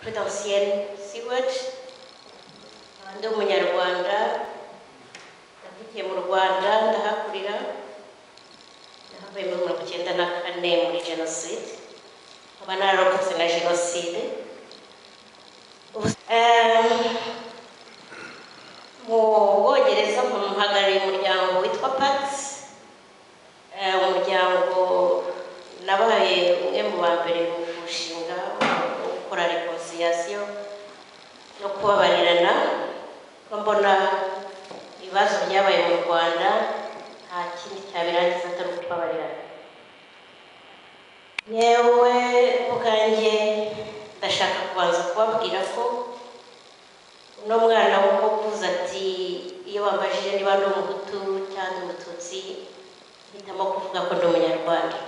Prudentielle Seward, ndi umunyarwanda navukiye mu Rwanda ndahakurira nahavuye muri 1994 muri jenoside nkaba nararokotse na jenoside mu Bwongereza mpagarariye umuryango witwa Pax umuryango nabaye umwe mu ba mbere mu mushinga gukora reconciliation no kubabarirana ko mbona ibibazo byabaye mu Rwanda nta kindi cyabirangiza atari ukubabarirana. Yewe ubwanjye ndashaka kubanza kubabwira ko uno mwana w'umukuzi ati iyo bambajije niba ndi umuhutu cyangwa umututsi mpitamo kuvuga ko ndi umunyarwanda.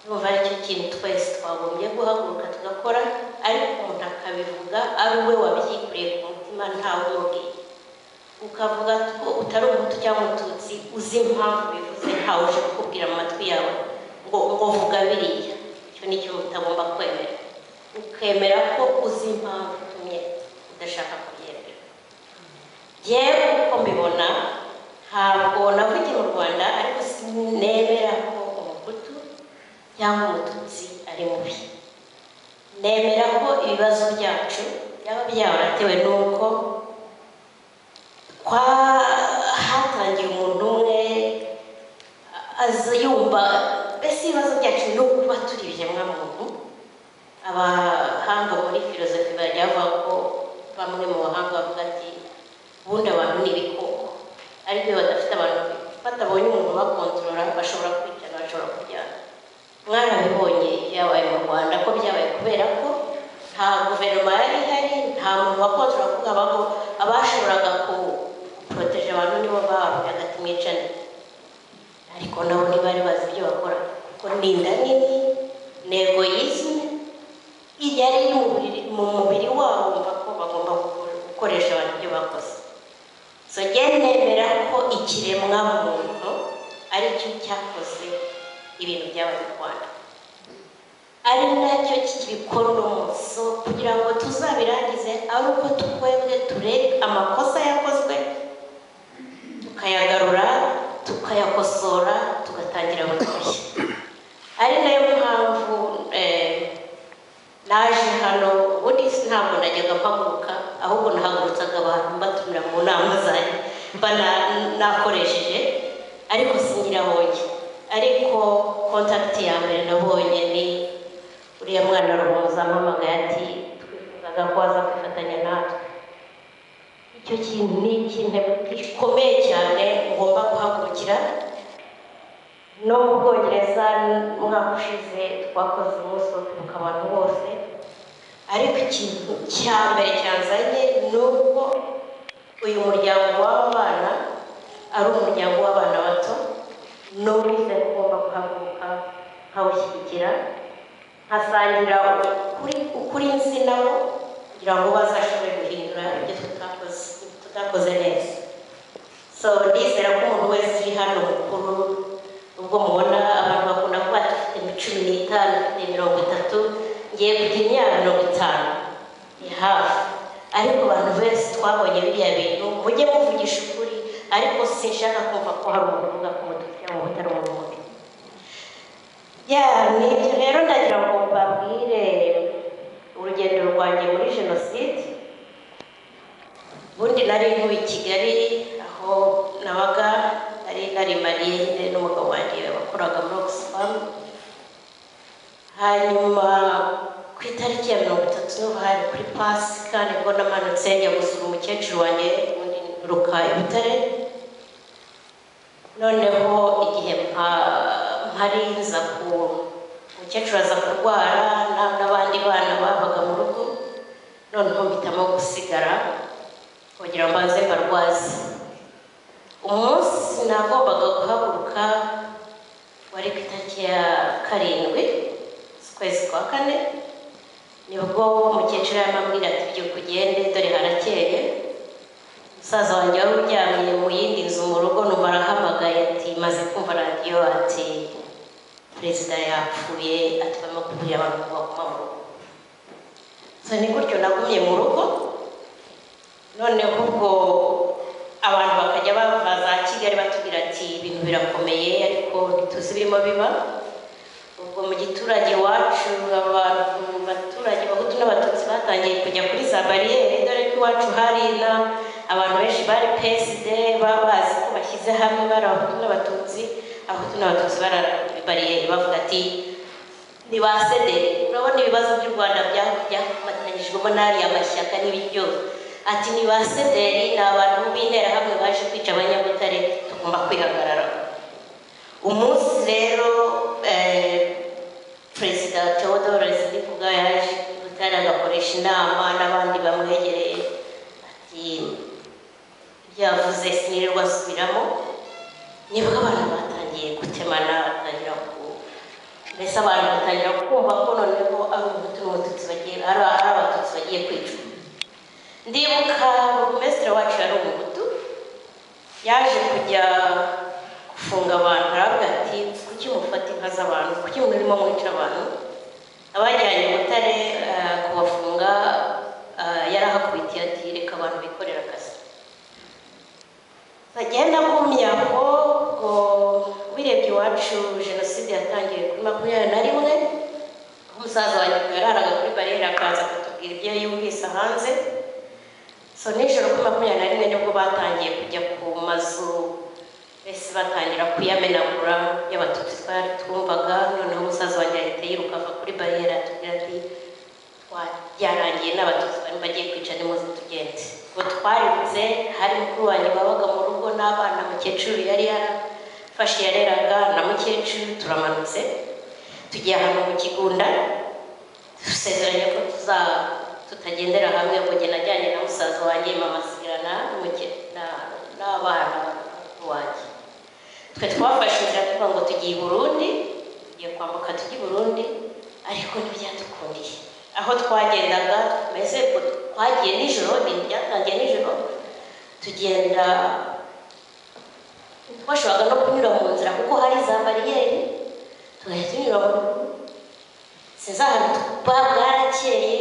Numva aricyo kintu twese twagombye guhaguruka tugakora, ariko umuntu akabivuga ari we wabyikuriye ku mutima ntawe umubwiye, ukavuga ko utari umuhutu cyangwa umututsi uzi impamvu bivuze ntawe uje kukubwira mu matwi yawe ngo vuga biriya. Icyo ni cyo mutagomba kwemera, ukemera ko uzi impamvu itumye udashaka kubyemera. Yewe uko mbibona ntabwo navugiye mu Rwanda, ariko sinemera ko umuhutu cyangwa umututsi ari mubi. Nemera ko ibibazo byacu byaba byaratewe n'uko hatangiye umuntu umwe aza yumva mbese ibibazo byacu ni ukuba turi ibiremwamuntu. Abahanga muri filozofi bajya bavuga ko bamwe mu bahanga bavuga ati ubundi abantu ni ibikoko, ariko iyo badafite abantu batabonye umuntu bakontorora bashobora kwicana, bashobora kuryana. Mwarabibonye byabaye mu Rwanda ko byabaye kubera ko nta guverinoma yari ihari, nta muntu wakontorora kuko habaho abashoboraga kuproteje abantu nibo bavuga ati mwicane, ariko nabo ntibari bazi ibyo bakora kuko ni inda nini, ni egoisme yari mu mubiri wabo bumva ko bagomba gukoresha abantu ibyo bakoze. So nemera ko ikiremwa muntu ari cyo cyakoze ibintu byabaye mu Rwanda, ari nacyo kibikora uno munsi kugira ngo tuzabirangize ari uko twebwe tureka amakosa yakozwe tukayagarura tukayakosora tugatangira bundi bushya. Ari nayo mpamvu naje hano. Ubundi ntabwo najyaga mpaguruka, ahubwo nahagurutsaga abantu mbatumira mu nama zanjye mba nakoresheje, ariko singira honge. Ariko contact ya mbere nabonye ni uriya mwana Ruhoza ampamagaye ati twifuzaga ko aza kwifatanya natwe. Icyo kintu ni ikintu gikomeye cyane ngomba guhagurukira. No mu Bwongereza umwaka ushize twakoze umunsi wo kwibuka abantu bose, ariko ikintu cya mbere cyanzanye ni uko uyu muryango w'abana ari umuryango w'abana bato, n'ubize ugomba guhaguruka nkawushyigikira, nkasangira ukuri nzi nabo kugira ngo bazashobore guhindura ibyo tutakoze neza. So ndizera ko umuntu wese uri hano mukuru, ubwo mubona abantu bakunda kuba dufite 15, dufite 30, ngiye kugira imyaka 50, ni hafi. Ariko abantu bose twabonye biriya bintu mujye muvugisha ukuri, ariko sinshaka kumva ko hari umuntu uvuga ku mutwe cyangwa utari umuntu mubi. Nibyo rero ndagira ngo mbabwire urugendo rwanjye muri jenoside. Ubundi nari ntuye i Kigali, aho nabaga nari mariye n'umugabo wanjye wakoraga muri Oxfam. Hanyuma ku itariki ya 30 hari kuri Pasika nibwo namanutse njya gusura umukecuru wanjye ubundi ruka i Butare. Noneho igihe mpari nza umukecuru aza kurwara n'abandi bana babaga mu rugo, noneho mpitamo gusigara kugira ngo mbanze mbarwaze. Umunsi nagombaga guhaguruka wari ku itariki ya 7 z'ukwezi kwa 4, nibwo umukecuru yamambwira ati byuka ugende dore harakeye. Musaza wanjye wari uryamye mu yindi nzu mu rugo numva arahamagaye ati maze kumva radiyo ati perezida yapfuye, ati barimo kubwira abantu baguma mu rugo. so ni gutyo nagumye mu rugo noneho ubwo abantu bakajya bava za Kigali batubwira ati ibintu birakomeye ariko ntituzi birimo biba ubwo mu giturage wacu abantu baturage bahutu n'abatutsi batangiye kujya kuri za bariyeri dore ko iwacu hari abantu benshi bari PSD babazi ko bashyize hamwe bari abahutu n'abatutsi bari bariyeri bavuga ati ni ba sederi urabona ibibazo by'u Rwanda byafatanyijwemo n'ariya amashyaka n'ibiryo ati ni ba sederi ni abantu b'intera hamwe baje kwica Abanyabutare tugomba kwihagarara umunsi rero Perezida Theodore Sindikuga yaje Butare agakoresha inama n'abandi bamwegereye ati byavuze sinirirwa asubiramo nibwo abantu batangiye gutemana batangira mbese abantu batangira kumva ko noneho ari umuhutu n'umututsi bagiye ari abatutsi bagiye kwicwa ndibuka burugumesitiri wacu yari umuhutu yaje kujya gufunga abantu aravuga ati kuki mufata inka z'abantu kuki murimo mwica abantu abajyanye Butare kubafunga yarahakubitiye ati reka abantu bikorera akazi bagenda kumya ko birebye iwacu jenoside yatangiye kuri 21 umusaza wanjye yararaga kuri bariyeri akaza kutubwira ibyo yumvise hanze so nijoro kuri 21 nibwo batangiye kujya ku mazu bese batangira kuyamenagura y'abatutsi twari twumvaga noneho umusaza wanjye ahita yiruka ava kuri bariyeri atubwira ati byarangiye n'abatutsi bari bagiye kwica nimuze tugende ngo twarirutse hari mukuru wanjye wabaga mu rugo n'abana mukecuru yari yarafashe yareraga na mukecuru turamanutse tugiye ahantu mu Kigunda dusezeranye ko tutagendera hamwe ngo jye najyanye na musaza wanjye mama sigirana n'abana wanjye twe twafashe inzira tuvuga ngo tugiye i Burundi tugiye kwambuka tujye i Burundi ariko ntibyadukundiye aho twagendaga mbese twagiye nijoro ibintu byatangiye nijoro tugenda twashoboraga no kunyura mu nzira kuko hari za bariyeri tugahita tunyura mu rugo sinzi ahantu bwarakeye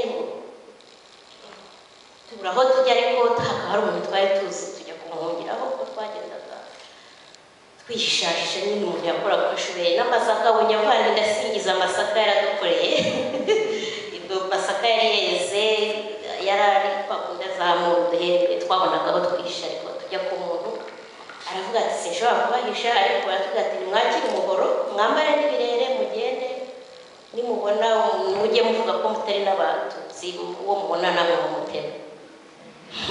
tubura aho tujya ariko hakaba hari umuntu twari tuzi tujya kumuhungiraho kuko twagendaga twishishahisha nyine umuntu yakoraga uko ashoboye n'amasaka bunyavandi ndasingiza amasaka yaradukoreye masaka yari yeze yarari twakunda zamuye uduhembe twabonaga aho twihisha ariko tujya ku muntu aravuga ati sinshobora kubahisha ariko aravuga ati nimwakire umuhoro mwambare n'ibirere mugende nimubona mujye muvuga ko mutari n'abatutsi uwo mubona namwe mumutema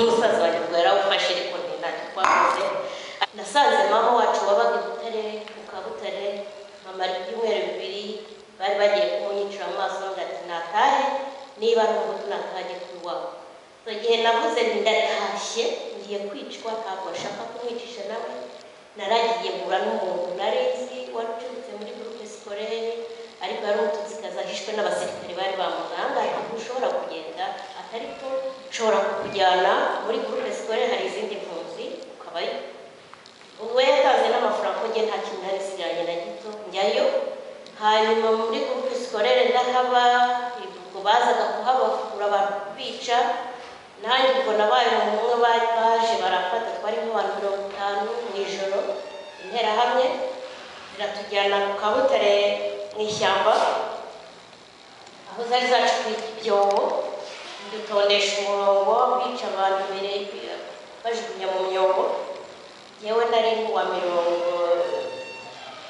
umusaza wanjye ubwo yarawufashe ariko ntacyo twakoze nasanze mama wacu wabaga i Butare ku Kabutare mamara ibyumweru 2 bari bagiye kumunyicira mu maso ati natahe niba ari umuhutu natahe kuri wabo so gihe navuze ndatashye ngiye kwicwa ntabwo nshaka kumwicisha nawe naragiye ngura n'umuntu narizi wacutse muri groupe scolaire ariko yari umututsikazi ahishwe n'abasirikare bari bamuganga ariko ushobora kugenda atari ko ushobora kukujyana muri groupe scolaire hari izindi mpunzi ukabayo ubwo yatanze n'amafaranga ko nge nta kintu nari siganye na gito njyayo hanyuma muri groupe scolaire ndahaba ubwo bazaga kuhabakura abantu bica nanjye ubwo nabaye umwe baje barafata twari nk'abantu 50 mu ijoro intera hamwe ziratujyana ku Kabutare mu ishyamba aho zari zacukuye ibyobo dutondesha umurongo bica abantu bajugunya mu myobo yewe nari wa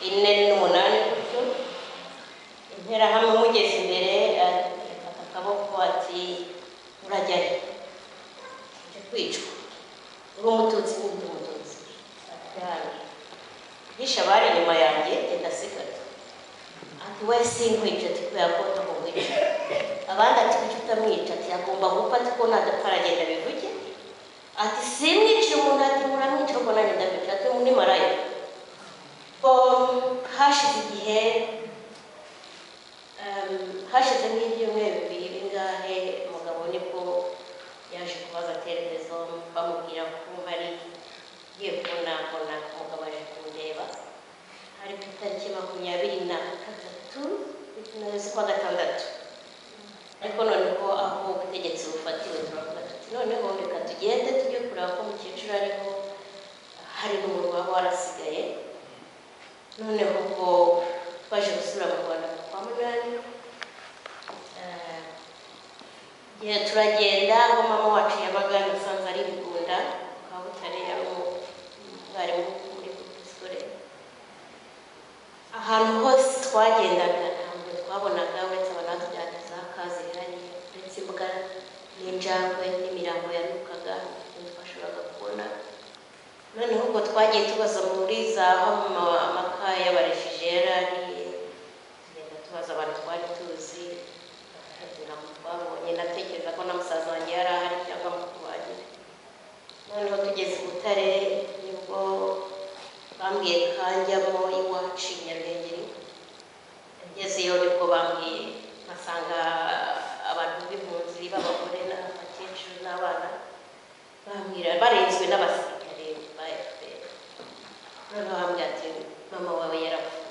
48 gutyo intera hamwe mugeze imbere akaboko ati urajyayo kwicwa uri umututsi n'undi mututsi hisha bari inyuma yanjye ndasigara ati we sinkwica ati kubera ko ntamwica abandi ati kuki utamwica ati agomba gupfa ati ko nadapfa aragenda bivuge ati simwica umuntu ati muramwica ko nanjye ndabica ati muri maraya hashize igihe hashize nk'ibyumweru 2 bingahe umugabo nibwo yaje kubaza televiziyo bamubwira ko hari giye kubona umugabo aje kumureba hari ku itariki 23 z'ukwa gatandatu ariko noneho aho ubutegetsi bufatiwe turavuga tuti noneho reka tugende tujye kureba ko umukecuru ariho hari n'umuntu waba warasigaye. noneho ubwo twaje gusubira mu Rwanda kwa munani, igihe turagenda aho mama wacu yabaga nasanze ari Bigunda kwa Butare, yari umwarimu muri Buskore. ahantu hose twagendaga ntabwo twabonaga uretse abanatujyana za kazi hariya, uretse imbwa n'injangwe n'imirambo yanukaga twashoboraga kubona. noneho ubwo twagiye tubaza muri za amaka y'abarefugee ari tugenda tubaza abantu twari tuzi ntabwo twabonye. natekereza ko na musaza wanjye yari ahari cyangwa mukuru wanjye. noneho tugeze i Butare nibwo bambwiye kanjyamo iwacu i Nyarugenge. ngezeyo nibwo bambwiye nkasanga abantu b'impunzi b'abagore n'abakecuru n'abana bambwira barenzwe n'abasirikare ba FPR. noneho bambwira ati mama wawe yarapfuye.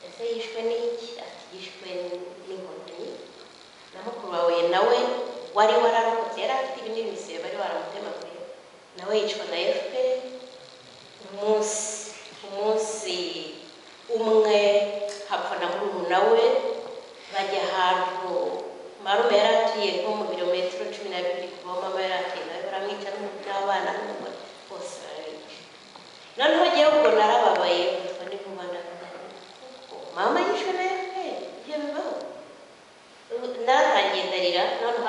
ese yishwe n'iki? ati yishwe n'inkotanyi. na mukuru wawe nawe wari wararokotse, yari afite ibinini bisebe bari baramutemaguye, nawe yicwa na FPR. umunsi umwe hapfa na murumuna we. bajya ahantu marume yari atuye nko mu birometero 12 kuva mama yari atuye, nawe baramwica n'abana n'umugore bose barabica. noneho jyewe ubwo narababaye kuko ni vuba ndavuga mama yishwe na FPR, ibyo bibaho. naratangiye ndarira. noneho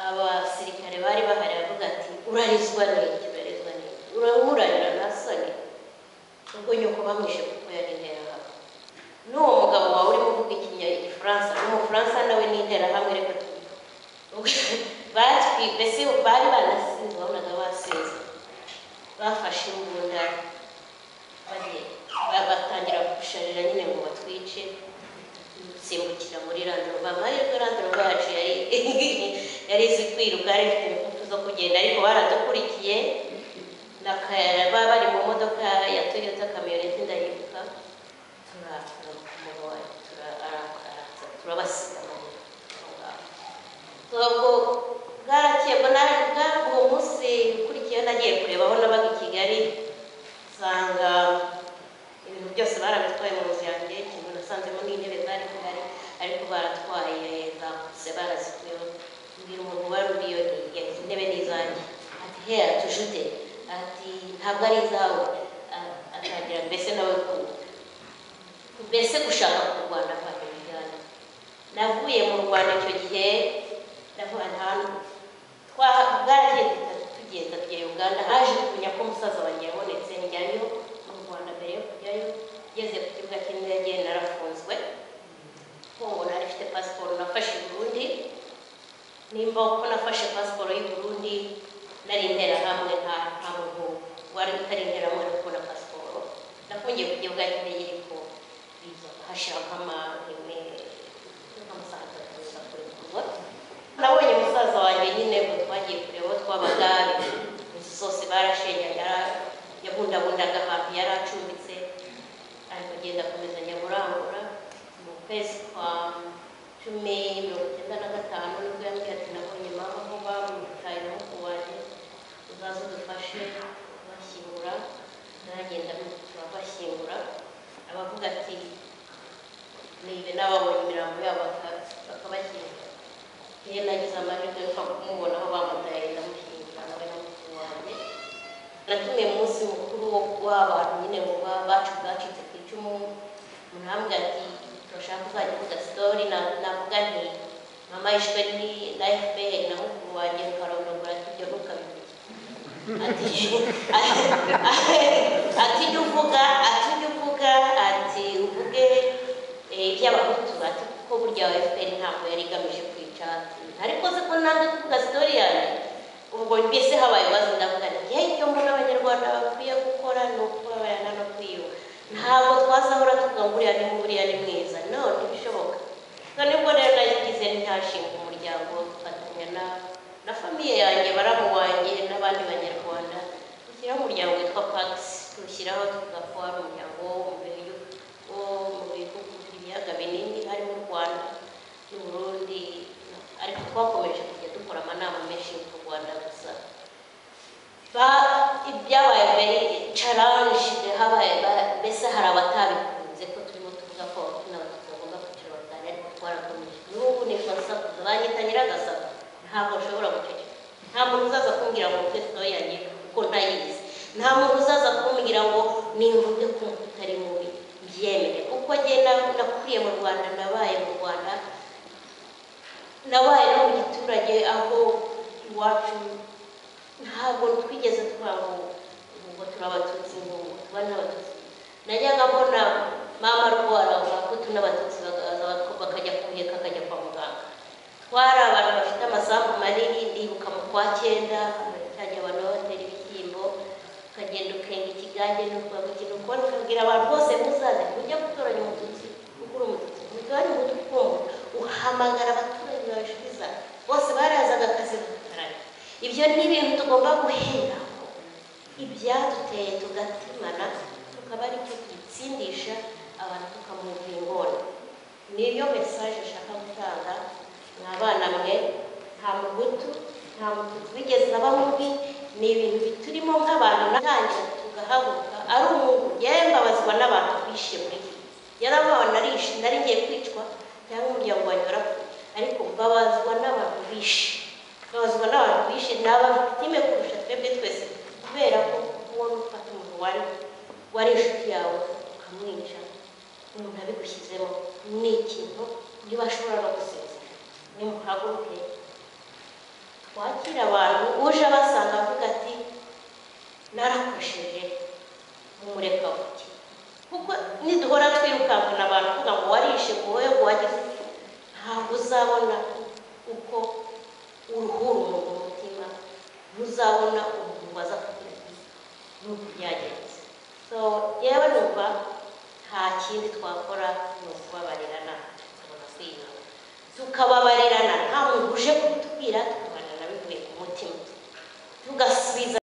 abasirikare bari bahari bavuga ati urarizwa n'iki? urarizwa n'iki? uramurarira nasoni? ubwo nyoko bamwishe kuko yari interahamwe. n'uwo mugabo wawe urimo uvuga igifaransa n'umufaransa nawe ni interahamwe. reka mbese bari banasize, babonaga basize, bafashe imbunda batangira gusharira nyine ngo batwice. simbukira muri Landrover. amahirwe Landrover yacu yari izi kwiruka, yari ifite imbuto zo kugenda, ariko baradukurikiye. bari mu modoka ya Toyota kamyoneti ndayibuka, turabasiga ubwo bwarakiye. uwo munsi ukurikiyeho nagiye kureba aho nabaga i Kigali, nsanga ibintu byose barabitwaye mu nzu yanjye. ikintu nasanzemo n'intebe zari zihari ariko baratwaye zakutse barazikuyeho. mbwira umuntu wari uriyo intebe ni izanjye. ati he atujute, ati ntabwo ari izawe. akagira mbese nawe mbese gushaka kurwana kwa Uganda. navuye mu Rwanda icyo gihe ndavuga bwaragiye tugenda tujya Uganda. haje kumenya ko umusaza wanjye yabonetse, njyayo mu Rwanda. mbere yo kujyayo ngeze ku kibuga cy'indege narafunzwe ko ngo nari mfite pasiporo nafashe i Burundi. nimba ko nafashe pasiporo y'u Burundi nari interahamwe, nta muntu wari utari interahamwe ari kubona pasiporo. nafungiye ku kibuga cy'indege ariko hashira nabonye umusaza wanjye nyine ngo twagiye kureba aho twabaga. inzu zose barashenye, yabundabundaga ahantu yari acumbitse, ariko agenda akomeza Nyaburangura. mu kwezi kwa 10 1995 nibwo yambwiye ati nabonye mama aho bamutaye na mukuru wanjye, uzaze udufashe kubashyingura. naragenda turabashyingura. abavuga ati nibe n'ababonye imirambo yabo bakabashyingura. iyo nagize amahirwe yo kumubona aho bamutaye ndamushyingura nawe na mukuru wanjye. natumiye umunsi mukuru w'abantu nyine ngo bacu bwacitse ku icumu. umuntu ati turashaka kuzajya kuvuga sitori. navuga nti mama yishwe na FPR na mukuru wanjye nkarondogora ati ibyo ntukabivuge. ati jya uvuga ati uvuge iby'abahutu. ati kuko burya FPR ntabwo yari igamije kwica. ariko se ko nanjye kuvuga sitori yanjye. ubwo mbese habaye ibibazo ndavuga nti icyo mbona abanyarwanda bakwiye gukora ni ukubabarana no kwiyuba. ntabwo twazahora tuvuga ngo uriya ni mwiza. no ntibishoboka. nibwo rero nagize ntashinga umuryango dufatanya na famiye yanjye, baramu wanjye n'abandi banyarwanda. dushyiraho umuryango witwa Pax. tuwushyiraho tuvuga ko ari umuryango wo mu bihugu by'ibiyaga binini harimo u Rwanda n'u Burundi twakomeje kujya dukora amanama menshi yo ku Rwanda gusa ibyabaye very challenge habaye mbese hari abatabikunze ko turimo tuvuga ko n'abatutsi bagomba kwicara batari ariko twarakomeje n'ubu nifuza banyita Nyiragasabo ntabwo nshobora guceceka nta muntu uzaza kumbwira ngo Kristo yanjye kuko ntayizi nta muntu uzaza kumbwira ngo nimvuge ko utari mubi byemere kuko ngenda nakuriye mu Rwanda nabaye mu Rwanda nabaye no mu giturage aho iwacu ntabwo twigeze twango ngo turabatutsi ngo tubana abatutsi najyaga mbona mama rwara abakutu n'abatutsi bakajya kuheka akajya kwa muganga twari abantu bafite amasambu manini ndibuka mu kwa 9 cyajya abantu batera ibishyimbo ukagenda ukenga ikigage n'ubwo gukina ukora ukabwira abantu bose muzaze kujya gutoranya umututsi ukuri umututsi mutwari umutuku uhamagara abaturage babishiza bose barazaga akazi bakarana ibyo ni ibintu tugomba guhera ibyaduteye tugatimana tukaba ari cyo twitsindisha abantu tukamubwira ingona niyo message nshaka gutanga n'abana mwe nta mugutu nta mututsi wigeze aba mubi ni ibintu biturimo nk'abantu natangira tugahaguruka ari umuntu yembabazwa n'abantu bishe muri yarabona narishe nari ngiye kwicwa cyangwa umuryango wanjye warapfuye ariko mbabazwa n'abantu bishe babazwa n'abantu bishe n'abafitime kurusha twebwe twese kubera ko ubona ufata umuntu wari inshuti yawe ukamwica umuntu abigushyizemo ni ikintu niba ashobora no gusezera nimuhaguruke twakira abantu uje basanga avuga ati narakosheje mumureka vuki kuko niduhora twirukankana abantu kuvuga ngo warishe ngo wowe wagize ntabwo uzabona uko uruhura umuntu mu mutima ntuzabona umuntu waza kugira n'uko byagenze so yewe numva nta kindi twakora ni ukubabarirana tukabona kwiyunga tukababarirana nta muntu uje kutubwira tukababarira bivuye ku mutima tugasubiza